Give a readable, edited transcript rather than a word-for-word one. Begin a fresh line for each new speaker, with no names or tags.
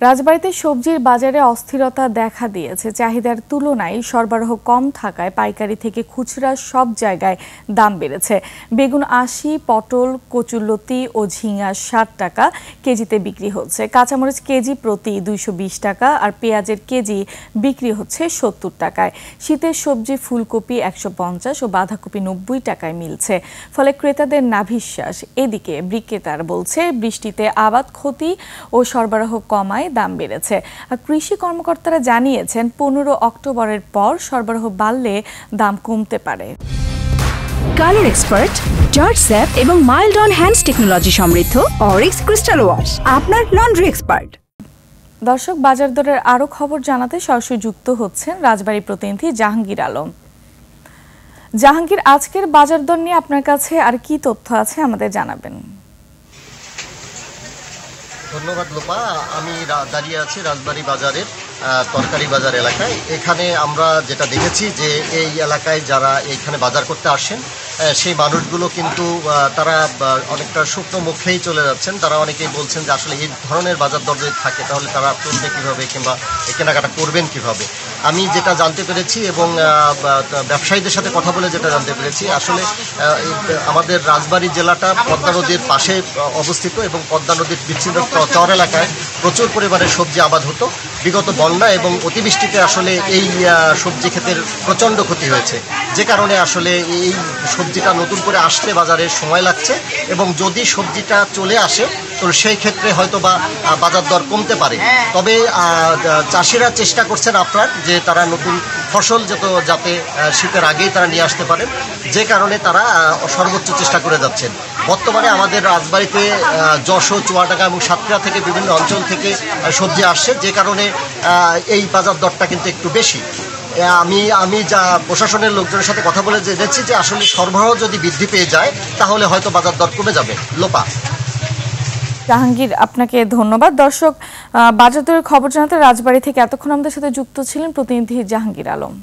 রাজবাড়ীতে সবজির বাজারে অস্থিরতা দেখা দিয়েছে। চাহিদার তুলনায় সরবরাহ কম থাকায় পাইকারি থেকে খুচরা সব জায়গায় দাম বেড়েছে। বেগুন ৮০, পটল, কচুরলতি ও ঝিঙা ৬০ টাকা কেজিতে বিক্রি হচ্ছে। কাঁচামরিচ কেজি প্রতি ২২০ টাকা আর পেঁয়াজের কেজি বিক্রি হচ্ছে ৭০ টাকায়। শীতের সবজি ফুলকপি ১৫০ ও বাঁধাকপি ৯০ টাকায় মিলছে, ফলে ক্রেতাদের নাভিশ্বাস। এদিকে বিক্রেতারা বলছে বৃষ্টিতে আবাদ ক্ষতি ও সরবরাহ কমায় দাম বেড়েছে। কৃষি কর্মকর্তারা জানিয়েছেন ১৫ অক্টোবরের পর সরবরাহ বাড়লে দাম কমতে পারে।
কালার এক্সপার্ট, জর্জ স্যাপ এবং মাইল্ড অন হ্যান্ডস টেকনোলজি সমৃদ্ধ অরিক্স ক্রিস্টাল ওয়াশ আপনার লন্ড্রি এক্সপার্ট।
দর্শক, বাজার দরের আরো খবর জানাতে সরাসরি যুক্ত হচ্ছেন রাজবাড়ী প্রতিনিধি জাহাঙ্গীর আলম। জাহাঙ্গীর, আজকের বাজার দর নিয়ে আপনার কাছে আর কি তথ্য আছে আমাদের জানাবেন।
ধন্যবাদ লোপা। আমি দাঁড়িয়ে আছি রাজবাড়ী বাজারের তরকারি বাজার এলাকায়। এখানে আমরা যেটা দেখেছি যে এই এলাকায় যারা এইখানে বাজার করতে আসেন সেই মানুষগুলো কিন্তু তারা অনেকটা শুকনো মুখেই চলে যাচ্ছেন। তারা অনেকেই বলছেন যে আসলে এই ধরনের বাজার দর যদি থাকে তাহলে তারা চলবে কীভাবে কিংবা কেনাকাটা করবেন কিভাবে। আমি যেটা জানতে পেরেছি এবং ব্যবসায়ীদের সাথে কথা বলে যেটা জানতে পেরেছি, আসলে আমাদের রাজবাড়ী জেলাটা পদ্মা নদীর পাশে অবস্থিত এবং পদ্মা নদীর বিচ্ছিন্ন চর এলাকায় প্রচুর পরিমাণে সবজি আবাদ হতো। বিগত বন্যা এবং অতিবৃষ্টিতে আসলে এই সবজি ক্ষেতের প্রচণ্ড ক্ষতি হয়েছে, যে কারণে আসলে এই সবজিটা নতুন করে আসতে বাজারে সময় লাগছে এবং যদি সবজিটা চলে আসে তো সেই ক্ষেত্রে হয়তো বা বাজার দর কমতে পারে। তবে চাষিরা চেষ্টা করছেন আপনার যে তারা নতুন ফসল যাতে শীতের আগেই তারা নিয়ে আসতে পারেন, যে কারণে তারা সর্বোচ্চ চেষ্টা করে যাচ্ছেন। বর্তমানে আমাদের রাজবাড়ীতে যশোর, চুয়াডাঙ্গা এবং সাতক্ষীরা থেকে বিভিন্ন অঞ্চল থেকে সবজি আসছে, যে কারণে এই বাজার দরটা কিন্তু একটু বেশি। আমি যা প্রশাসনের লোকজনের সাথে কথা বলে জেনেছি যে আসলে সরবরাহ যদি বৃদ্ধি পেয়ে যায় তাহলে হয়তো বাজার দর কমে যাবে। লোপা।
জাহাঙ্গীর, আপনাকে ধন্যবাদ। দর্শক, বাজার দরের খবর জানাতে রাজবাড়ী থেকে এতক্ষণ আমাদের সাথে যুক্ত ছিলেন প্রতিনিধি জাহাঙ্গীর আলম।